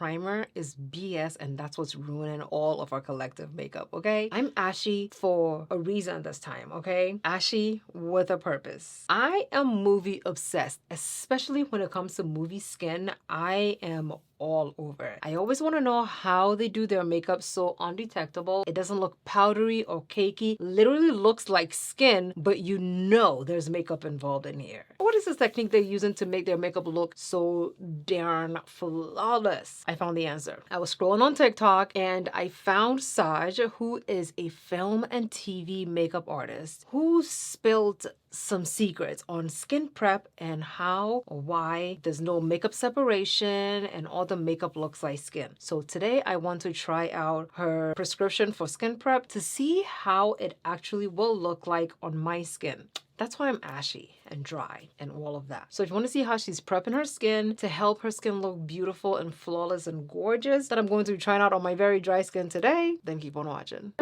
primer is BS, and that's what's ruining all of our collective makeup, okay? I'm ashy for a reason this time, okay? Ashy with a purpose. I am movie obsessed, especially when it comes to movie skin. I am all over it. I always want to know how they do their makeup so undetectable. It doesn't look powdery or cakey. Literally looks like skin, but you know there's makeup involved in here. What is this technique they're using to make their makeup look so darn flawless? I found the answer. I was scrolling on TikTok and I found Saj, who is a film and TV makeup artist, who spilled some secrets on skin prep and how or why there's no makeup separation and all the makeup looks like skin. So today I want to try out her prescription for skin prep to see how it actually will look like on my skin. That's why I'm ashy and dry and all of that. So if you want to see how she's prepping her skin to help her skin look beautiful and flawless and gorgeous that I'm going to be trying out on my very dry skin today, then keep on watching.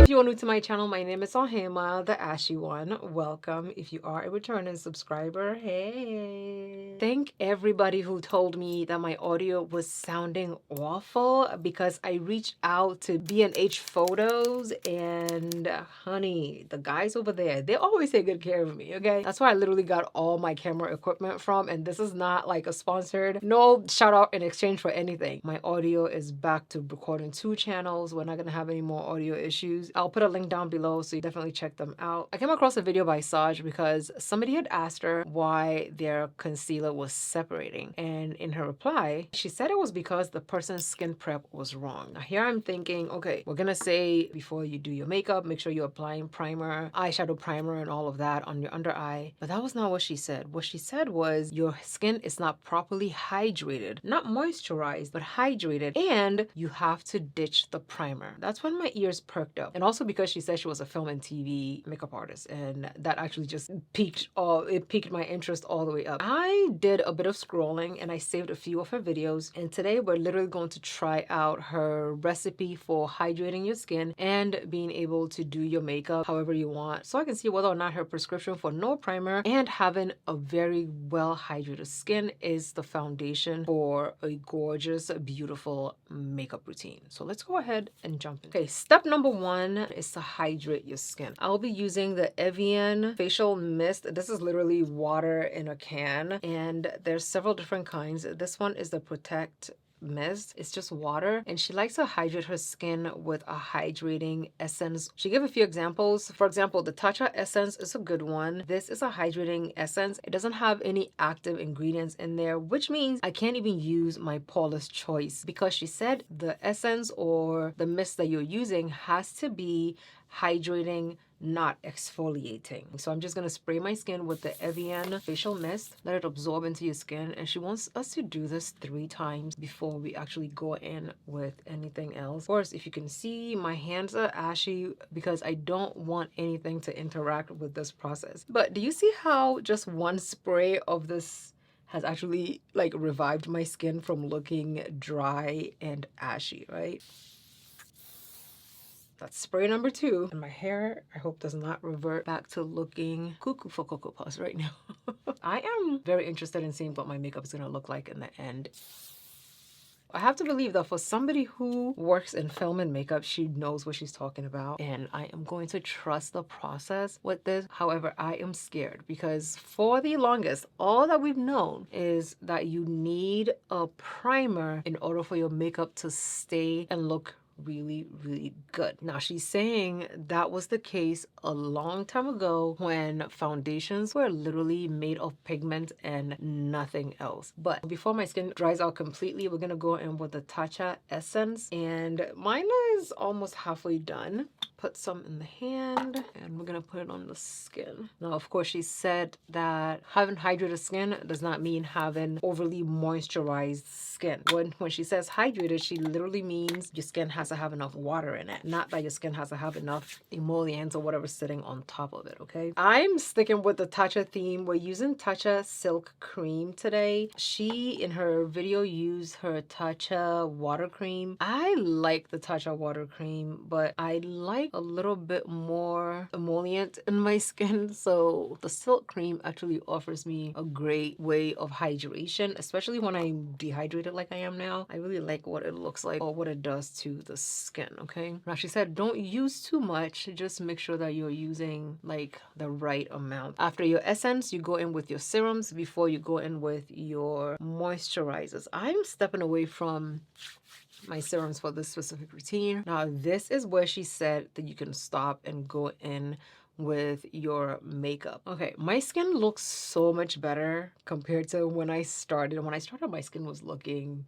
If you are new to my channel, my name is Ohemaa, the ashy one. Welcome. If you are a returning subscriber, hey. Thank everybody who told me that my audio was sounding awful because I reached out to B&H Photos and honey, the guys over there, they always take good care of me, okay? That's where I literally got all my camera equipment from, and this is not like a sponsored, no shout out in exchange for anything. My audio is back to recording 2 channels. We're not gonna have any more audio issues. I'll put a link down below so you definitely check them out. I came across a video by Saj because somebody had asked her why their concealer was separating, and in her reply she said it was because the person's skin prep was wrong. Now here I'm thinking, okay, we're gonna say before you do your makeup, make sure you're applying primer, eyeshadow primer and all of that on your under eye, but that was not what she said. What she said was your skin is not properly hydrated, not moisturized, but hydrated, and you have to ditch the primer. That's when my ears perked up. And also because she said she was a film and TV makeup artist, and that actually just piqued my interest all the way up. I did a bit of scrolling and I saved a few of her videos, and today we're literally going to try out her recipe for hydrating your skin and being able to do your makeup however you want, so I can see whether or not her prescription for no primer and having a very well hydrated skin is the foundation for a gorgeous, beautiful makeup routine. So let's go ahead and jump in. Okay, step number 1 is to hydrate your skin. I'll be using the Evian facial mist. This is literally water in a can, and there's several different kinds. This one is the Protect mist. It's just water, and she likes to hydrate her skin with a hydrating essence. She gave a few examples. For example, the Tatcha essence is a good one. This is a hydrating essence. It doesn't have any active ingredients in there, which means I can't even use my Paula's Choice because she said the essence or the mist that you're using has to be hydrating, not exfoliating. So I'm just gonna spray my skin with the Evian facial mist, let it absorb into your skin, and she wants us to do this 3 times before we actually go in with anything else. Of course, if you can see, my hands are ashy because I don't want anything to interact with this process. But do you see how just one spray of this has actually like revived my skin from looking dry and ashy, right? That's spray number 2. And my hair, I hope, does not revert back to looking cuckoo for Cocoa Puffs right now. I am very interested in seeing what my makeup is going to look like in the end. I have to believe that for somebody who works in film and makeup, she knows what she's talking about, and I am going to trust the process with this. However, I am scared because for the longest, all that we've known is that you need a primer in order for your makeup to stay and look really, really good. Now she's saying that was the case a long time ago when foundations were literally made of pigment and nothing else. But before my skin dries out completely, we're gonna go in with the Tatcha essence, and mine is almost halfway done. Put some in the hand and we're gonna put it on the skin. Now, of course, she said that having hydrated skin does not mean having overly moisturized skin. When she says hydrated, she literally means your skin has to have enough water in it, not that your skin has to have enough emollients or whatever sitting on top of it, okay? I'm sticking with the Tatcha theme. We're using Tatcha Silk Cream today. She, in her video, used her Tatcha water cream. I like the Tatcha water cream, but I like a little bit more emollient in my skin. So the silk cream actually offers me a great way of hydration, especially when I'm dehydrated like I am now. I really like what it looks like or what it does to the skin, okay? Now she said don't use too much, just make sure that you're using like the right amount. After your essence, you go in with your serums before you go in with your moisturizers. I'm stepping away from my serums for this specific routine. Now this is where she said that you can stop and go in with your makeup. Okay, my skin looks so much better compared to when I started. When I started, my skin was looking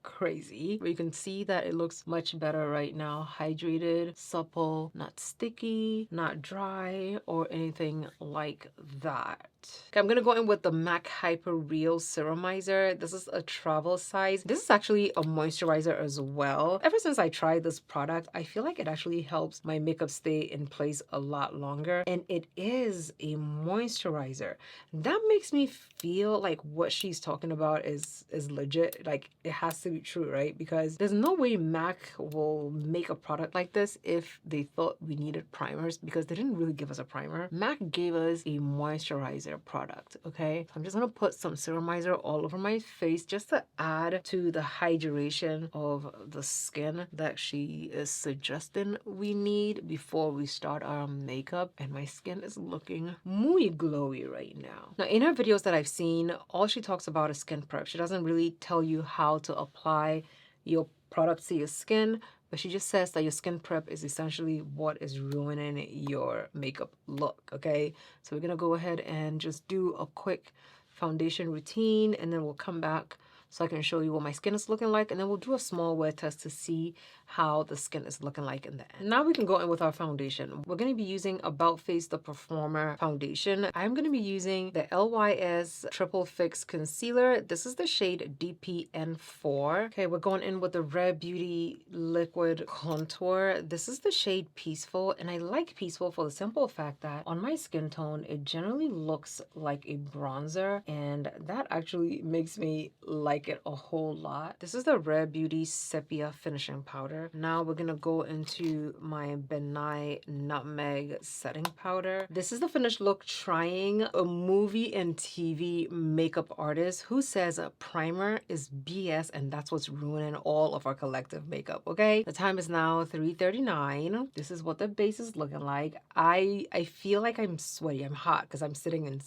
crazy, but you can see that it looks much better right now. Hydrated, supple, not sticky, not dry, or anything like that. Okay, I'm gonna go in with the MAC Hyper Real Serumizer. This is a travel size. This is actually a moisturizer as well. Ever since I tried this product, I feel like it actually helps my makeup stay in place a lot longer. And it is a moisturizer. That makes me feel like what she's talking about is legit. Like it has to be true, right? Because there's no way MAC will make a product like this if they thought we needed primers, because they didn't really give us a primer. MAC gave us a moisturizer product, okay? So I'm just gonna put some serumizer all over my face just to add to the hydration of the skin that she is suggesting we need before we start our makeup. And my skin is looking muy glowy right now. Now in her videos that I've seen, all she talks about is skin prep. She doesn't really tell you how to apply your product to your skin, but she just says that your skin prep is essentially what is ruining your makeup look, okay? So we're gonna go ahead and just do a quick foundation routine, and then we'll come back so I can show you what my skin is looking like, and then we'll do a small wear test to see how the skin is looking like in the end. Now we can go in with our foundation. We're going to be using About Face the Performer foundation. I'm going to be using the LYS Triple Fix Concealer. This is the shade DPN4. Okay, we're going in with the Rare Beauty Liquid Contour. This is the shade Peaceful, and I like Peaceful for the simple fact that on my skin tone, it generally looks like a bronzer, and that actually makes me like it a whole lot. This is the Rare Beauty Sepia Finishing Powder. Now we're gonna go into my Benai Nutmeg Setting Powder. This is the finished look trying a movie and TV makeup artist who says a primer is BS and that's what's ruining all of our collective makeup, okay? The time is now 3:39. This is what the base is looking like. I feel like I'm sweaty, I'm hot because I'm sitting in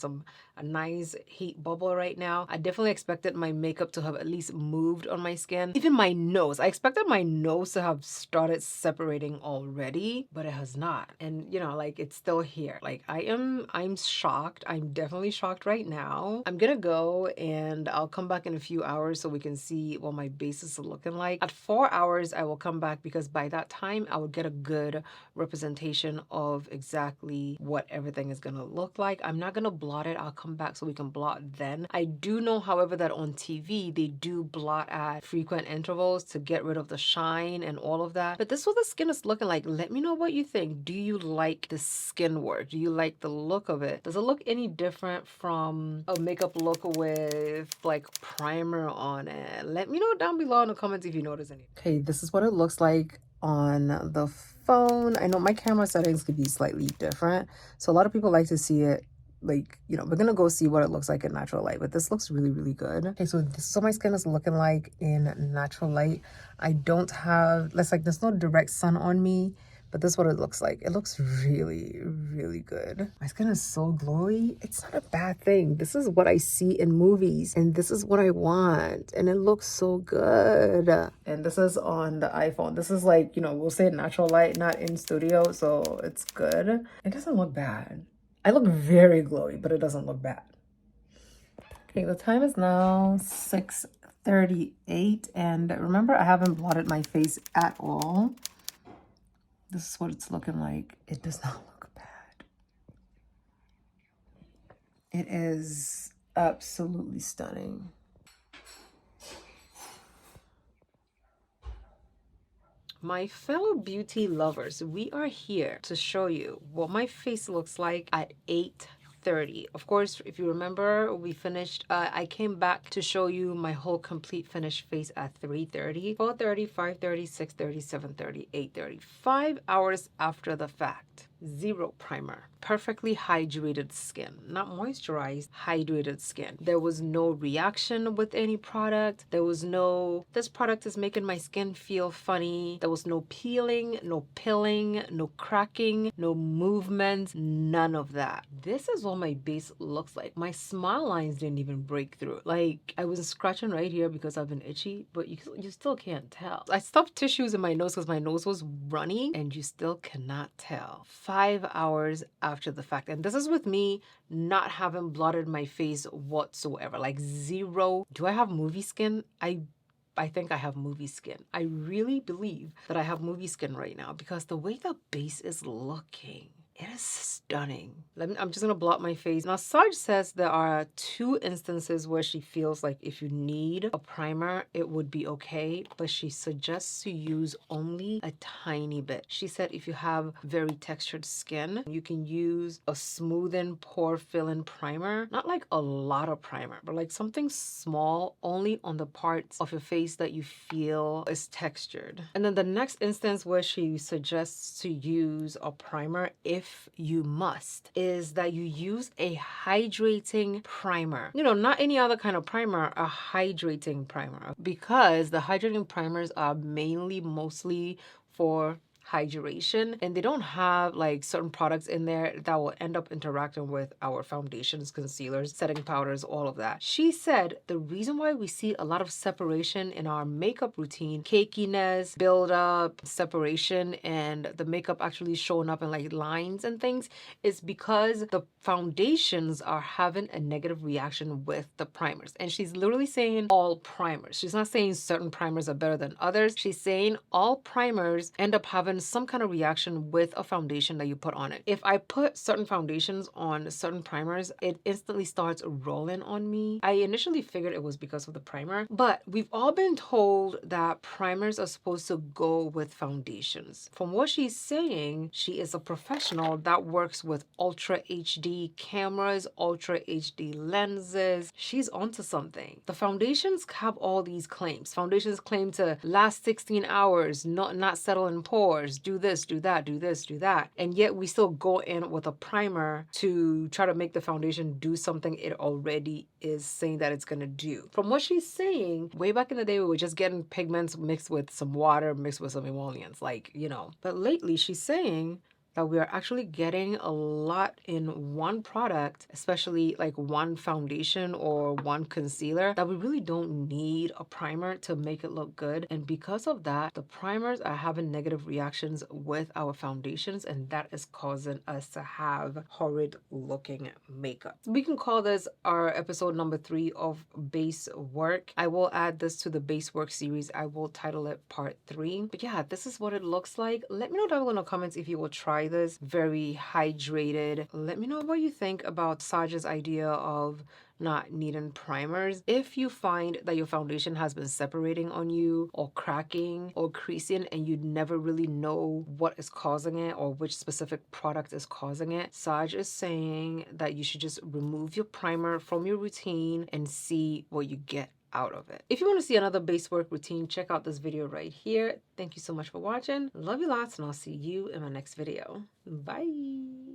a nice heat bubble right now. I definitely expected my makeup to have at least moved on my skin. Even my nose. I expected my nose to have started separating already, but it has not. And you know, like it's still here. Like I'm shocked. I'm definitely shocked right now. I'm gonna go and I'll come back in a few hours so we can see what my base is looking like. At 4 hours, I will come back because by that time I will get a good representation of exactly what everything is gonna look like. I'm not gonna blot it. I'll come back so we can blot then. I do know, however, that on TV they do blot at frequent intervals to get rid of the shine and all of that. But this is what the skin is looking like. Let me know what you think. Do you like the skin work? Do you like the look of it? Does it look any different from a makeup look with like primer on it? Let me know down below in the comments if you notice anything. Okay, this is what it looks like on the phone. I know my camera settings could be slightly different, so a lot of people like to see it like, you know, we're gonna go see what it looks like in natural light, but this looks really, really good. Okay, so this is what my skin is looking like in natural light. I don't have, let's like, there's no direct sun on me, but this is what it looks like. It looks really, really good. My skin is so glowy. It's not a bad thing. This is what I see in movies, and this is what I want, and it looks so good. And this is on the iPhone. This is like, you know, we'll say natural light, not in studio, so it's good. It doesn't look bad. I look very glowy, but it doesn't look bad. Okay, the time is now 6:38, and remember, I haven't blotted my face at all. This is what it's looking like. It does not look bad. It is absolutely stunning. My fellow beauty lovers, we are here to show you what my face looks like at 8 4:30. Of course, if you remember, we finished, I came back to show you my whole complete finished face at 3:30, 4:30, 5:30, 6:30, 7:30, 8:30. 5 hours after the fact. Zero primer. Perfectly hydrated skin. Not moisturized, hydrated skin. There was no reaction with any product. There was no, this product is making my skin feel funny. There was no peeling, no pilling, no cracking, no movement, none of that. This is what my base looks like. My smile lines didn't even break through. Like, I was scratching right here because I've been itchy, but you still can't tell. I stuffed tissues in my nose because my nose was runny, and you still cannot tell. 5 hours after the fact. And this is with me not having blotted my face whatsoever. Like, zero. Do I have movie skin? I think I have movie skin. I really believe that I have movie skin right now because the way the base is looking, it is stunning. I'm just gonna blot my face. Now, Saj says there are 2 instances where she feels like if you need a primer, it would be okay, but she suggests to use only a tiny bit. She said if you have very textured skin, you can use a smoothing, pore filling primer. Not like a lot of primer, but like something small, only on the parts of your face that you feel is textured. And then the next instance where she suggests to use a primer, if you must, is that you use a hydrating primer. You know, not any other kind of primer, a hydrating primer, because the hydrating primers are mostly for hydration, and they don't have like certain products in there that will end up interacting with our foundations, concealers, setting powders, all of that. She said the reason why we see a lot of separation in our makeup routine, cakiness, build up, separation, and the makeup actually showing up in like lines and things, is because the foundations are having a negative reaction with the primers. And she's literally saying all primers. She's not saying certain primers are better than others. She's saying all primers end up having some kind of reaction with a foundation that you put on it. If I put certain foundations on certain primers, it instantly starts rolling on me. I initially figured it was because of the primer, but we've all been told that primers are supposed to go with foundations. From what she's saying, she is a professional that works with Ultra HD cameras, Ultra HD lenses. She's onto something. The foundations have all these claims. Foundations claim to last 16 hours, not settle in pores, do this, do that, do this, do that. And yet we still go in with a primer to try to make the foundation do something it already is saying that it's gonna do. From what she's saying, way back in the day, we were just getting pigments mixed with some water, mixed with some emollients, like, you know. But lately she's saying that we are actually getting a lot in one product, especially like one foundation or one concealer, that we really don't need a primer to make it look good. And because of that, the primers are having negative reactions with our foundations, and that is causing us to have horrid looking makeup. We can call this our episode number 3 of base work. I will add this to the base work series. I will title it part 3. But yeah, this is what it looks like. Let me know down below in the comments if you will try this. Very hydrated. Let me know what you think about Saj's idea of not needing primers. If you find that your foundation has been separating on you, or cracking, or creasing, and you never really know what is causing it or which specific product is causing it, Saj is saying that you should just remove your primer from your routine and see what you get out of it. If you want to see another base work routine, check out this video right here. Thank you so much for watching. Love you lots, and I'll see you in my next video. Bye.